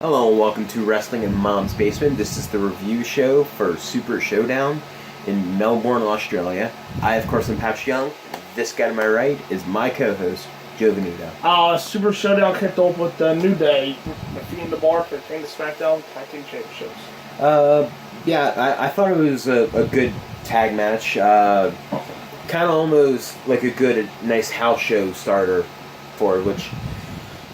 Hello and welcome to Wrestling in Mom's Basement. This is the review show for Super-Showdown in Melbourne, Australia. I, of course, am Patrick Young. This guy to my right is my co-host, Joe Venuto. Super-Showdown kicked off with the New Day defeating the Bar to retain the SmackDown Tag Team Championships. I thought it was a good tag match. Kind of almost like a nice house show starter for it, which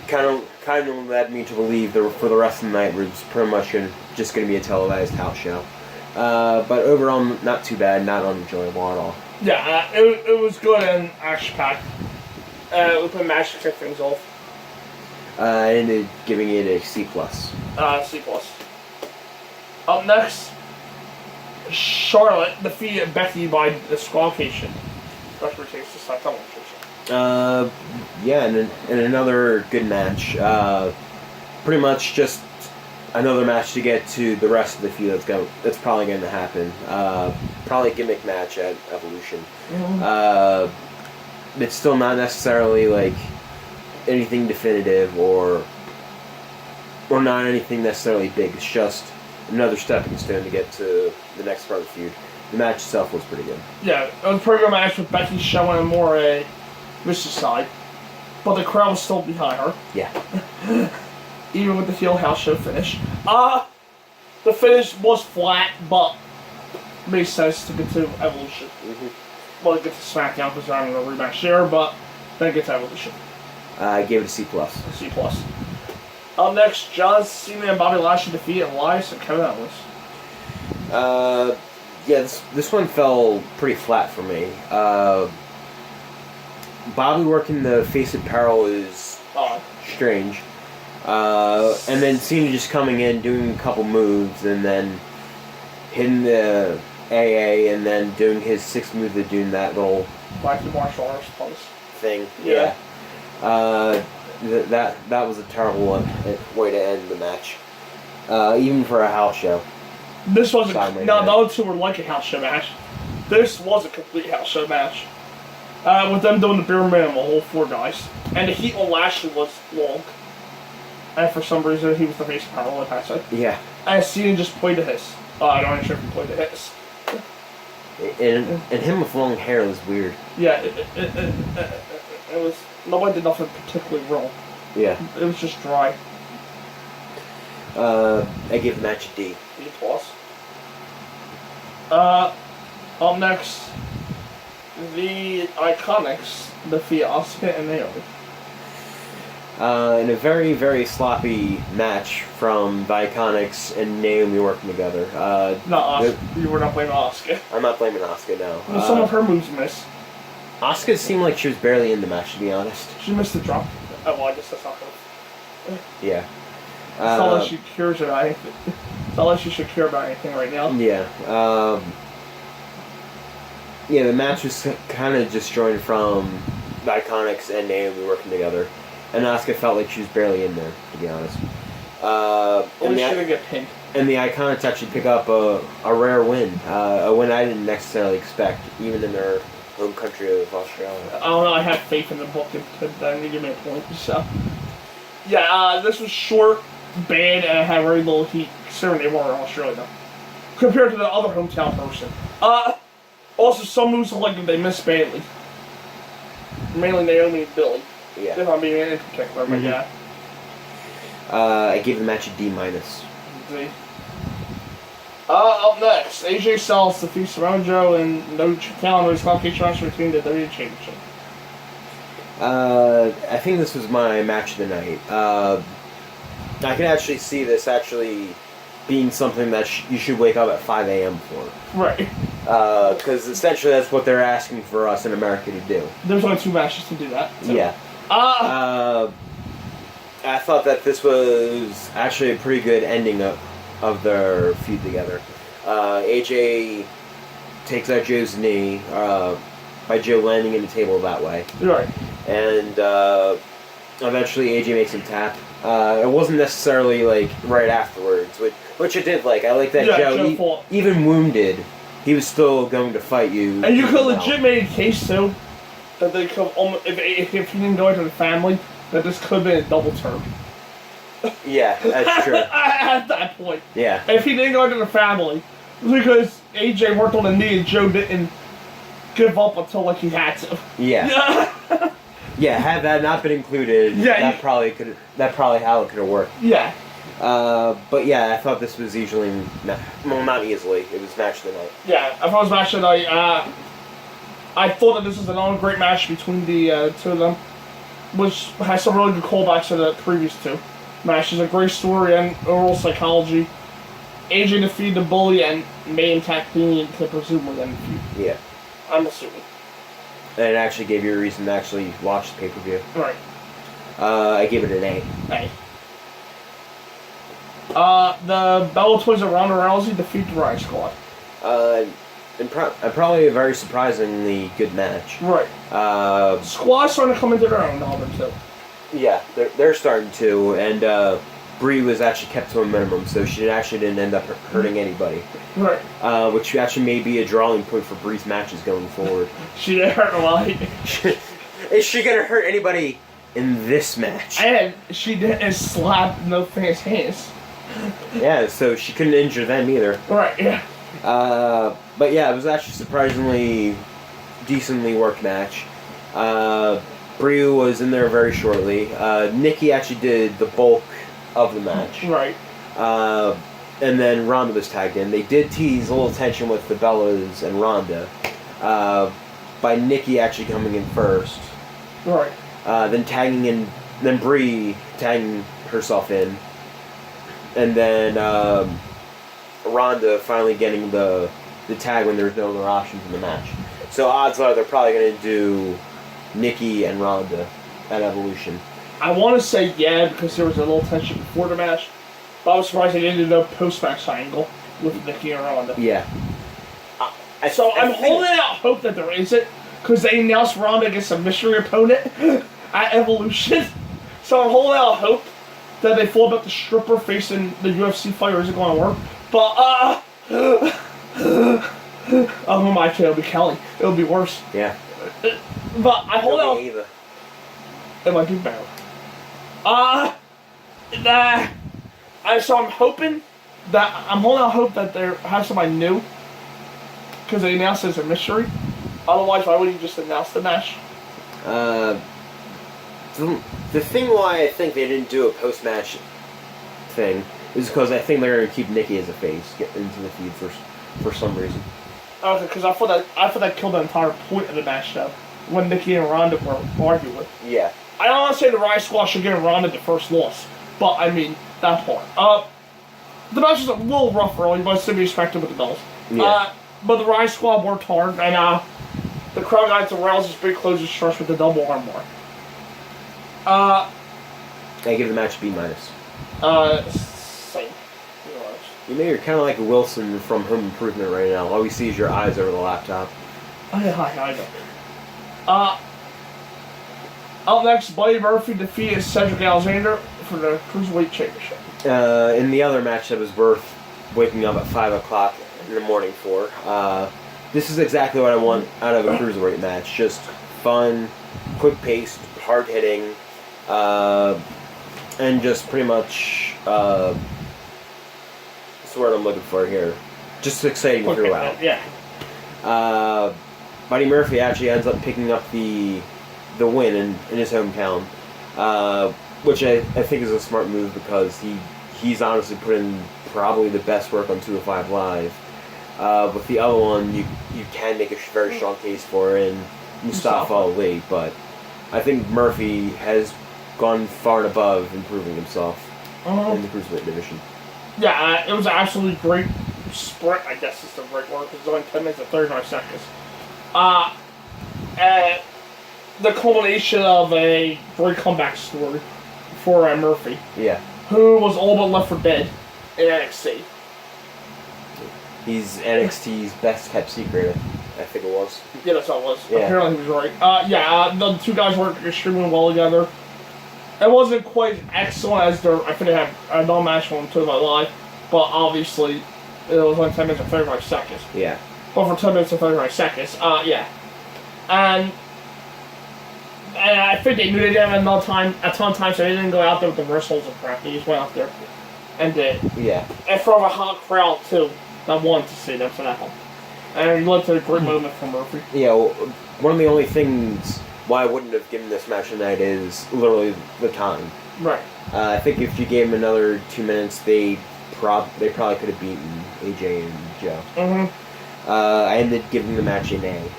kind of led me to believe that for the rest of the night, was pretty much just going to be a televised house show. But overall, not too bad, not unenjoyable at all. Yeah, it was good and action-packed. We put a match to kick things off. I ended giving it a C+. C+. Up next, Charlotte defeated Becky by disqualification. Becky takes the title. And another good match. Pretty much just another match to get to the rest of the feud that's probably going to happen. Probably a gimmick match at Evolution. Mm-hmm. It's still not necessarily like anything definitive or not anything necessarily big. It's just another stepping stone to get to the next part of the feud. The match itself was pretty good. Yeah, it was a pretty good match with Becky showing more a vicious side, but the crowd was still behind her. Yeah. Even with the heel house show finish. The finish was flat, but made sense to get to Evolution. Mm-hmm. Well, get to SmackDown because I'm going to rematch there, but then get to Evolution. I gave it a C+. C+. Up next, John Cena and Bobby Lashley defeated Elias and Kevin Owens. This one fell pretty flat for me. Bobby working the face apparel is strange. And then Cena just coming in, doing a couple moves, and then hitting the AA, and then doing his sixth move of doing that little like the martial arts place thing. Yeah. That was a terrible way to end the match. Even for a house show. This wasn't. The other two were like a house show match. This was a complete house show match. With them doing the bare minimum, all four guys. And the heat on Lashley was long. And for some reason, he was the face of power, like I said. Yeah. And Cena just played the hiss. I don't know if he played the hiss. And him with long hair was weird. Yeah, it was. Nobody did nothing particularly wrong. Yeah. It was just dry. I give the match a D. D+. Up next, the Iconics defeat Asuka and Naomi. In a very, very sloppy match from the Iconics and Naomi working together. Not Asuka. You were not blaming Asuka. I'm not blaming Asuka, no. Well, some of her moves missed. Asuka seemed like she was barely in the match, to be honest. She missed the drop. Oh, well, I guess that's not her. Yeah. It's not like she cares about anything. It's not like she should care about anything right now. Yeah. The match was kind of disjointed from the Iconics and Naomi working together. And Asuka felt like she was barely in there, to be honest. And she didn't get pinned. And the Iconics actually pick up a rare win. A win I didn't necessarily expect, even in their home country of Australia. I don't know, I have faith in the book and they give me a point. So, yeah, this was short, bad, and it had very little heat, considering they were in Australia. Compared to the other hometown person. Also, some moves look like they missed badly. Mainly Naomi and Billy. Yeah. If I'm being in particular, but yeah. I gave the match a D-. D. Up next, AJ Styles defeats Samoa Joe and no calendar disqualification match between the WWE Championship. I think this was my match of the night. I can actually see this actually being something that you should wake up at 5 a.m. for. Right. Because essentially that's what they're asking for us in America to do. There's only 2 matches to do that. So. Yeah. I thought that this was actually a pretty good ending of their feud together. AJ takes out Joe's knee by Joe landing in the table that way. Right. And eventually AJ makes him tap. It wasn't necessarily like right afterwards, which I did like. I like that Joe even wounded, he was still going to fight you. And you could legit make a case too that they could if he didn't go into the family, that this could have been a double turn. Yeah, that's true. At that point. Yeah. If he didn't go into the family, because AJ worked on the knee and Joe didn't give up until like he had to. Yeah. Yeah, had that not been included, that probably how it could have worked. Yeah. But yeah, I thought this was easily, not easily, it was match of the night. Yeah, I thought it was match of the night. I thought that this was another great match between the two of them, which has some really good callbacks to the previous two matches. A great story and overall psychology. AJ defeated the Bully and made him tag team to presumably end the feud. Yeah. I'm assuming. And it actually gave you a reason to actually watch the pay-per-view. Right. I gave it an A. A. The Bella Twins and Ronda Rousey defeat the Riot Squad. Probably a very surprisingly good match. Right. Squad's starting to come into their own now, too. Yeah, they're starting to, and Brie was actually kept to a minimum, so she actually didn't end up hurting anybody. Right. Which actually may be a drawing point for Brie's matches going forward. She didn't hurt a lot. Is she gonna hurt anybody in this match? And she didn't slap no fans' hands. Yeah, so she couldn't injure them either. Right, yeah. But yeah, it was actually surprisingly decently worked match. Brie was in there very shortly. Nikki actually did the bulk of the match. Right. And then Ronda was tagged in. They did tease a little tension with the Bellas and Ronda by Nikki actually coming in first. Right. Then Brie tagging herself in. And then Ronda finally getting the tag when there was no other options in the match. So odds are they're probably going to do Nikki and Ronda at Evolution. I want to say yeah because there was a little tension before the match, but I was surprised they didn't do a post-match angle with Nikki and Ronda. Yeah. I'm holding out hope that there isn't, because they announced Ronda against a mystery opponent at Evolution. So I'm holding out hope that they thought about the stripper facing the UFC fighter isn't going to work. But, who might it'll be Kelly. It'll be worse. Yeah. But I hold out. Either. It might be better. So I'm hoping that I'm holding out hope that they have somebody new, because they announced it as a mystery. Otherwise, why would you just announce the match? The thing why I think they didn't do a post-match thing is because I think they're going to keep Nikki as a face, get into the feud for some reason. Okay, because I thought that killed the entire point of the match, though, when Nikki and Ronda were arguing. Yeah. I don't want to say the Riot Squad should give Ronda the first loss, but I mean that part. The match was a little rough early, but it's to be expected with the bells. Yeah. But the Riot Squad worked hard, and the crowd got to Rousey's big closing stretch with the double armbar. I give the match B-. Same. You know, you're kind of like Wilson from Home Improvement right now. All we see is your eyes over the laptop. I know. Up next, Buddy Murphy defeated Cedric Alexander for the Cruiserweight Championship. In the other match that was worth waking up at 5 o'clock in the morning for, this is exactly what I want out of a Cruiserweight match. Just fun, quick-paced, hard-hitting, and just pretty much, what's the word I'm looking for here? Just exciting throughout. Yeah. Buddy Murphy actually ends up picking up the win in his hometown, which I think is a smart move because he's honestly put in probably the best work on 205 Live. With the other one, you can make a very strong case for it in Mustafa Ali, but I think Murphy has gone far and above improving himself in the Cruiserweight division. Yeah, it was an absolutely great sprint, I guess is the right word, because it was only 10 minutes and 39 seconds. The culmination of a great comeback story for Murphy. Yeah. Who was all but left for dead in NXT. He's NXT's best kept secret, I think it was. Yeah, that's how it was. Yeah. Apparently he was right. The two guys worked extremely well together. It wasn't quite excellent as I think they had another match on 205 Live, but obviously it was only 10 minutes and 35 seconds. Yeah. But for 10 minutes and 35 seconds, yeah. And And I think they knew they didn't have a ton of time, so they didn't go out there with the whistles and crap. They just went out there and did. Yeah. In front of a hot crowd, too. That wanted to see them for that one. And it led to a great moment for Murphy. Yeah, well, one of the only things why I wouldn't have given this match tonight is literally the time. Right. I think if you gave them another 2 minutes, they probably could have beaten AJ and Joe. Mm-hmm. I ended up giving the match an A.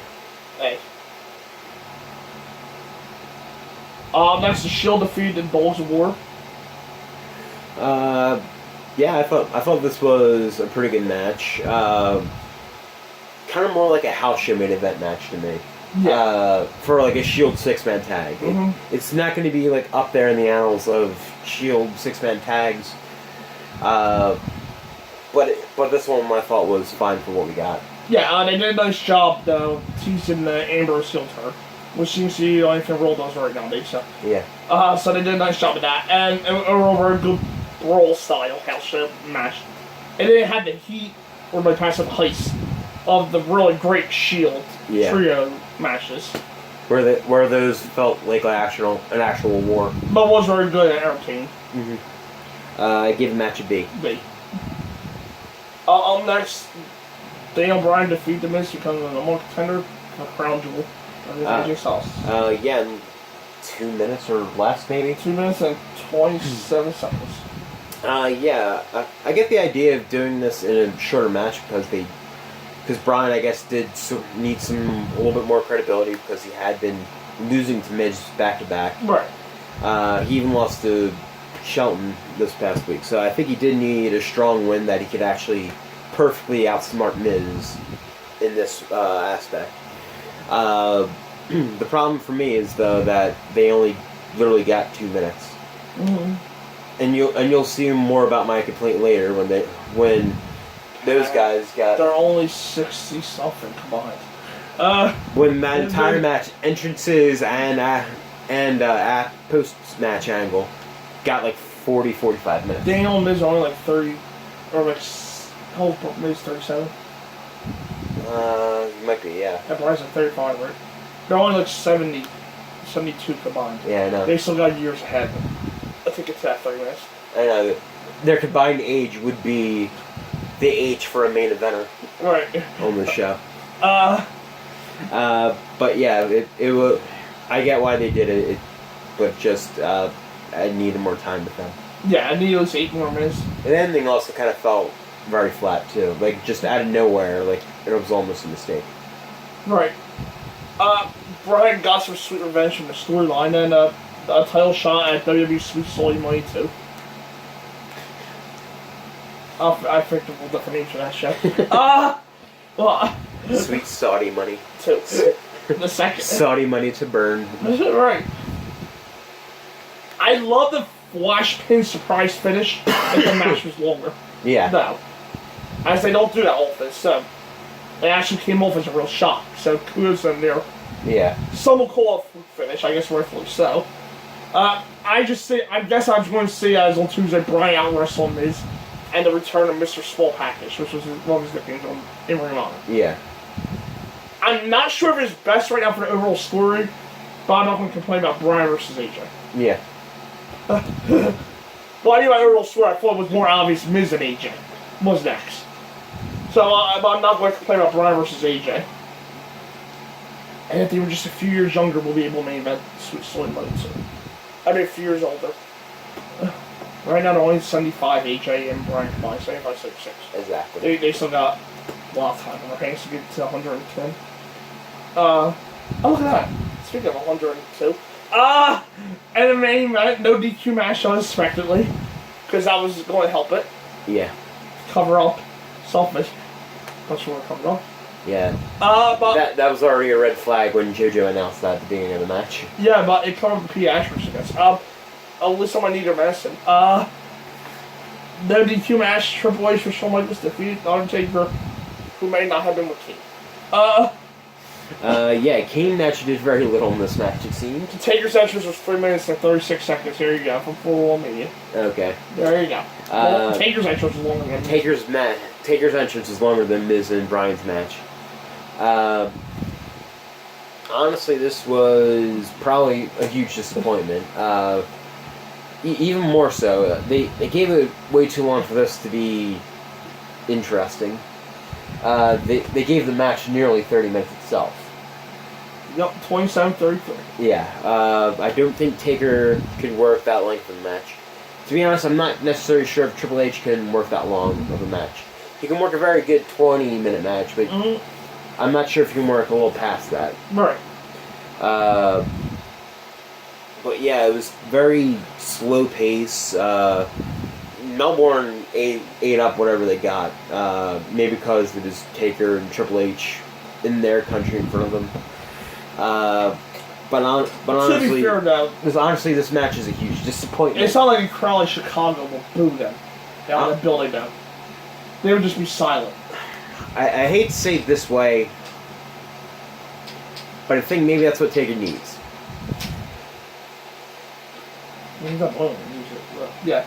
A. Next, the Shield defeated Dogs of War. Yeah, I thought this was a pretty good match. Kind of more like a house show main event match to me. Yeah. For like a Shield 6-man tag. Mm-hmm. It's not going to be like up there in the annals of Shield 6-man tags. But this one I thought was fine for what we got. Yeah, they did a nice job though teasing the Ambrose heel turn, which seems to be the only thing Raw does right nowadays. So yeah. So they did a nice job of that, and overall a good brawl style house show match. It didn't have the heat or the passive heist of the really great Shield trio matches. Where those felt like an actual war. But was very good and entertaining. Mm-hmm. I give the match a B. B. Next, Daniel Bryan defeated The Miz, becoming the number one contender for Crown Jewel of his AJ Styles. Yeah, in 2 minutes or less, maybe? 2 minutes and 27 seconds. Yeah, I get the idea of doing this in a shorter match because Bryan, I guess, need a little bit more credibility because he had been losing to Miz back to back. Right. He even lost to Shelton this past week, so I think he did need a strong win that he could actually perfectly outsmart Miz in this aspect. The problem for me is though that they only literally got 2 minutes, and you'll see more about my complaint later when those guys got. They're only 60 something combined. When that entire match, entrances and post match angle, got like 40-45 minutes. Daniel and Miz are only like 30, or like how old Miz 37? Might be, yeah. That Bryan's like 35, right? They're only like 70, 72 combined. Yeah, I know. They still got years ahead. I think it's that 30 minutes. I know. Their combined age would be the age for a main eventer. Right. On the show. But yeah, it was. I get why they did it, but just I needed more time with them. Yeah, I needed at least 8 more minutes. And the ending also kind of felt very flat too, like just out of nowhere, like it was almost a mistake. Right. Bryan got some sweet revenge from the storyline and a title shot at WWE Super-Showdown Money too. I think we'll different names for that show. Well. Sweet Saudi money. Too. The second. Saudi money to burn. Right. I love the flash pin surprise finish if the match was longer. Yeah. No. As they don't do that often, so it actually came off as a real shock. So kudos to them there. Yeah. Some will call it a fluke finish, I guess rightfully so. I guess I was going to see as on Tuesday Bryan out wrestled Miz and the return of Mr. Small Package, which was one of his nicknames in Ring of Honor. Yeah. I'm not sure if it's best right now for the overall story, but I'm not going to complain about Bryan versus AJ. Yeah. Well, anyway, overall story I thought was more obvious Miz and AJ was next. So I'm not going to complain about Bryan versus AJ. And if they were just a few years younger, we'll be able to main event Sweet Slim Money too. I mean, a few years older. Right now, they're only 75, AJ and Bryan combined, 75, 76. Exactly. They still got a lot of time on their hands to get to 110. Oh, look at that. Speaking of 102. And the main event, no DQ match unexpectedly. Because that was going to help it. Yeah. Cover up. Selfish. That's what we're covering up. Yeah. But that was already a red flag when JoJo announced that at the beginning of the match. yeah, but it covered the pediatrics, I guess. At least someone need their medicine. No DQ match, Triple H for Shawn Michaels defeated Undertaker, who may not have been with Kane. Yeah, Kane actually did very little in this match, it seemed. Taker's entrance was 3 minutes and 36 seconds. There you go, from Full Mania. Okay. There you go. Well, Taker's entrance was longer than Taker's entrance is longer than Miz and Bryan's match. Honestly, this was probably a huge disappointment. Even more so, they gave it way too long for this to be interesting. They gave the match nearly 30 minutes itself. Yep, 27-33. Yeah, I don't think Taker could work that length of a match. To be honest, I'm not necessarily sure if Triple H can work that long of a match. He can work a very good 20-minute match, but I'm not sure if he can work a little past that. Right. But yeah, it was very slow pace. Melbourne ate up whatever they got. Maybe because it was Taker and Triple H in their country in front of them. But honestly, to be fair, though, honestly, this match is a huge disappointment. it's not like a crowd like Chicago will boo them down the building. Though they would just be silent. I hate to say it this way, but I think maybe that's what Taker needs. He's not blowing it. Yeah.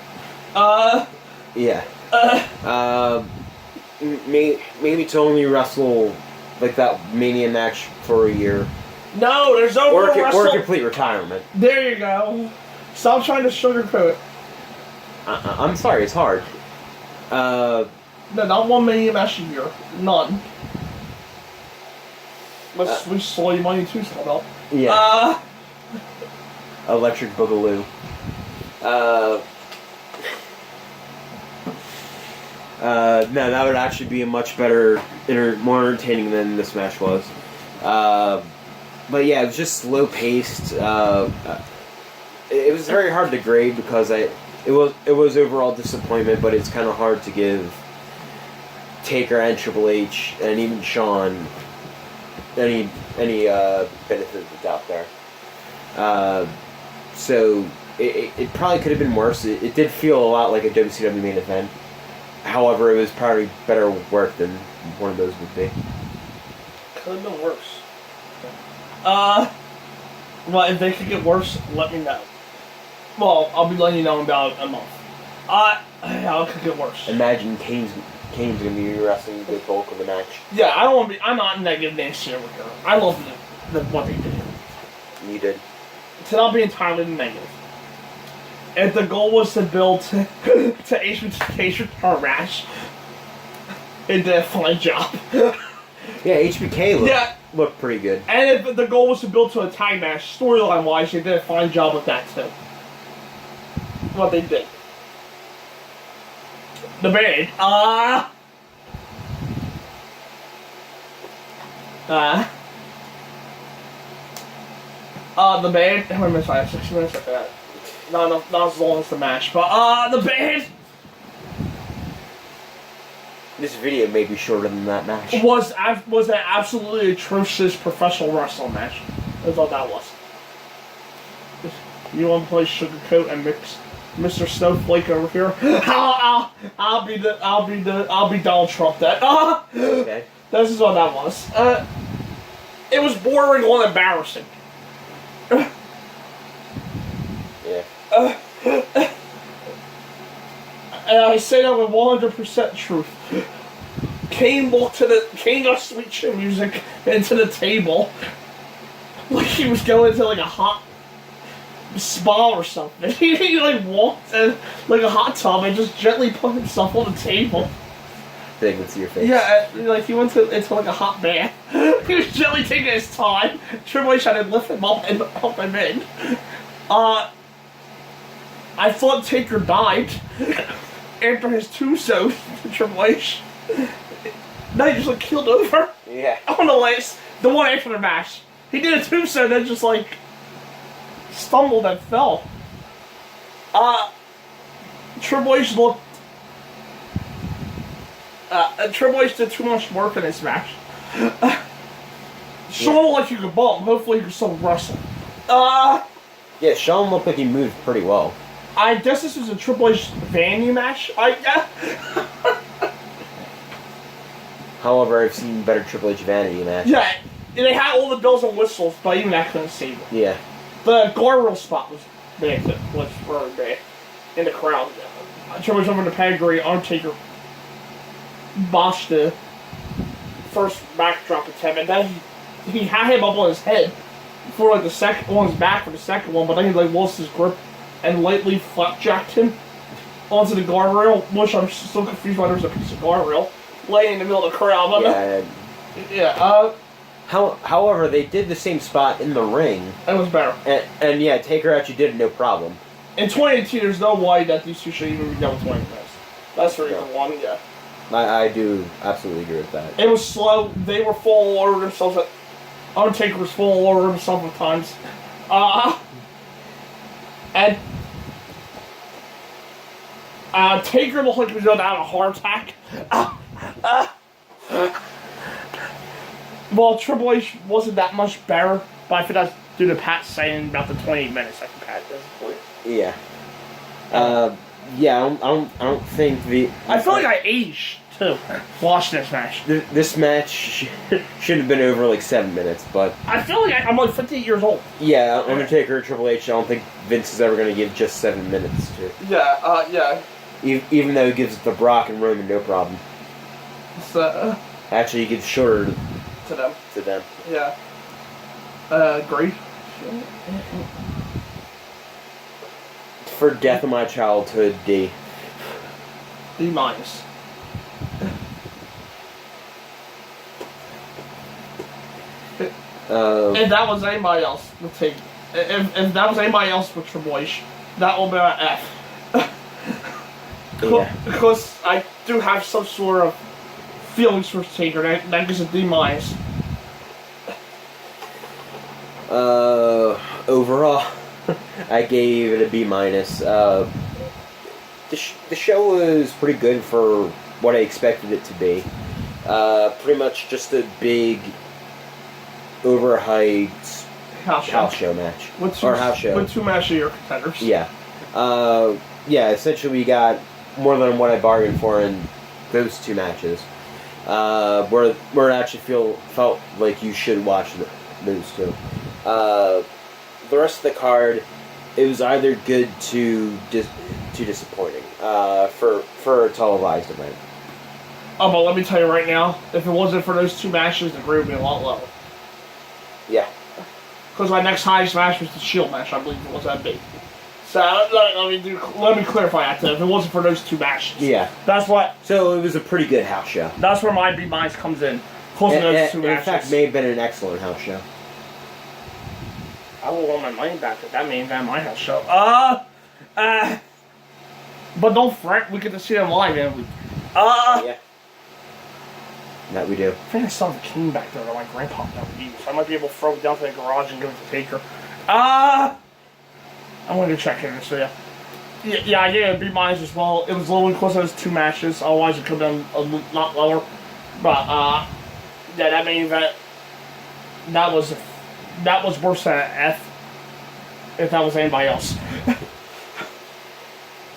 Maybe to only wrestle like that Mania match for a year. No, there's no Or wrestle. complete retirement. There you go. Stop trying to sugarcoat it. I'm sorry, it's hard. No, not one Mania match a year. None. We saw you money too, start up. Yeah. Electric Boogaloo. No, that would actually be a much better, more entertaining than this match was. But yeah, it was just slow paced. It was very hard to grade because it was overall disappointment, but it's kind of hard to give Taker and Triple H and even Shawn any benefit of the doubt there. So it probably could have been worse. It did feel a lot like a WCW main event. However, it was probably better work than one of those would be. Could have been worse. Well, if they could get worse, let me know. Well, I'll be letting you know in about a month. It could get worse. Imagine Kane's gonna be wrestling the bulk of the match. Yeah, I don't want to be. I'm not negative Nancy over here. I love what they did. You did. To not be entirely negative. If the goal was to build to HBK for a match, it did a fine job. Yeah, HBK looked pretty good. And if the goal was to build to a tag match, storyline wise, they did a fine job with that too. What they did. The band. The band. How many minutes? I have 6 minutes like that. Not as long as the match, but the band This video may be shorter than that match. was an absolutely atrocious professional wrestling match. That's all that was. You want to play Sugarcoat and mix Mr. Snowflake over here? I'll be Donald Trump. That Okay. This is what that was. It was bordering on embarrassing. Yeah. And I say that with 100% truth. Kane got sweet chin music into the table like he was going into like a hot spa or something. He like walked in like a hot tub and just gently put himself on the table. They can see your face. Yeah, like he went into like a hot bath. He was gently taking his time. Triple H had to lift him up and help him in. I thought Taker died after his tombstone to Triple H. Now he just like keeled over. Yeah. On the one after the match. He did a tombstone and just like stumbled and fell. Triple H looked. Triple H did too much work in this match. Shawn looked like you could bump. Hopefully, you can still wrestle. Yeah, Shawn looked like he moved pretty well. I guess this is a Triple H Vanny match. However, I've seen better Triple H Vanity matches. Yeah, they had all the bells and whistles, but even that couldn't save it. Yeah. The guardrail spot was bad. Was very bad in the crowd. Triple H over the pedigree. Undertaker botched the first backdrop attempt, and then he had him up on his head. for like the second one's back for the second one, but then he like lost his grip and lightly flapjacked him onto the guardrail, which I'm still confused why there's a piece of guardrail laying in the middle of the crowd. Yeah. However, they did the same spot in the ring. It was better. And yeah, Taker actually did it no problem. In 2018, there's no way that these two should even be done with 20 minutes. That's the reason one, yeah. I do absolutely agree with that. It was slow. They were falling all over themselves. Undertaker was falling all over himself at times. And Taker looked like he was going to have a heart attack. Well, Triple H wasn't that much better, but I think that's due to Pat saying about the 28 minutes. I think Pat does it. Yeah. Yeah, I don't think the... I feel like I aged, too, watching this match. This match should have been over like 7 minutes, but... I feel like I'm like 58 years old. Yeah, Undertaker, Triple H, I don't think Vince is ever going to give just 7 minutes to. Yeah, yeah. Even though he gives it to Brock and Roman, no problem. So, actually, he gives shorter to them. Yeah. Great. For Death of My Childhood, D. D minus. If that was anybody else, would take. If that was anybody else with Triple H, that will be an F. Yeah. Because I do have some sort of feelings for Taker. That gives a D minus. Overall, I gave it a B minus. The show was pretty good for what I expected it to be. Pretty much just a big, overhyped house show match. With two match of your contenders. Yeah. Yeah, essentially we got more than what I bargained for in those two matches. Where it actually felt like you should watch those two. The rest of the card, it was either good to disappointing for a televised event. Oh, but let me tell you right now, if it wasn't for those two matches, the grade would be a lot lower. Yeah. Because my next highest match was the Shield match, I believe it was that big. So let me clarify that too. If it wasn't for those two matches, yeah, that's what. So it was a pretty good house show. That's where my B minus comes in. Close to those two matches. In fact, may have been an excellent house show. I will want my money back if that means that my house show. But don't fret, we get to see them live in a week. Yeah. That we do. I think I saw the king back there that my grandpa never used. So I might be able to throw it down to the garage and give it to Taker. I'm going to check in so yeah, I gave it a B minus as well. It was a little close to those two matches, otherwise it could have been a lot lower. But yeah, that main event, that was worse than an F. If that was anybody else.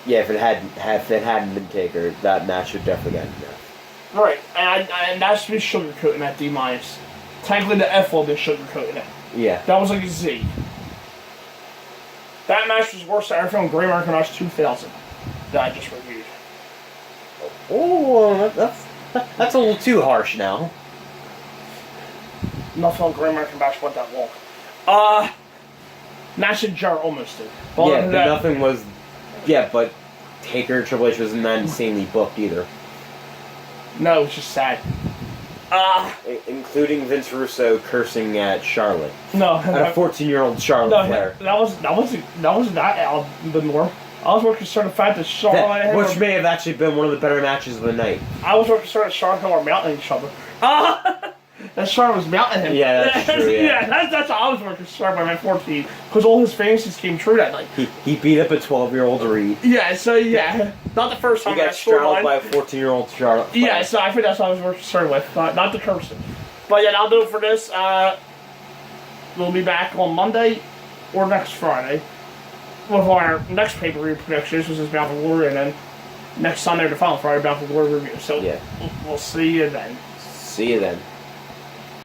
Yeah, if it hadn't been Taker, that match would definitely get an F. Right, and that should be sugarcoating that D minus. Technically, the F will be sugarcoating it. Yeah. That was like a Z. That match was worse than everything on Great American Match 2000 that I just reviewed. Oh, that's a little too harsh now. Nothing on Great American Match went that long. Nash and Jarrett almost did. But yeah, but nothing was... Yeah, but Taker and Triple H wasn't that insanely booked either. No, it's just sad. Including Vince Russo cursing at Charlotte. No. At a 14-year-old Charlotte Flair. That wasn't that out of the norm. I was more concerned with the fact that Charlotte... Which may have actually been one of the better matches of the night. I was more concerned that Charlotte and Him were mounting each other. That Charlotte was mounting him. Yeah, that's true, yeah. That's how I was more concerned by my 14. Because all his fantasies came true that night. He beat up a 12-year-old Reed. Yeah, so yeah. Not the first time he got straddled by a 14-year-old Charlotte Flair. Yeah, so I think that's what I was more concerned with. Not the cursing. But yeah, that'll do it for this. We'll be back on Monday or next Friday with our next pay-per-view predictions, which is Bound for Glory, and then next Sunday, the following Friday, Bound for Glory review. So yeah. We'll see you then. See you then.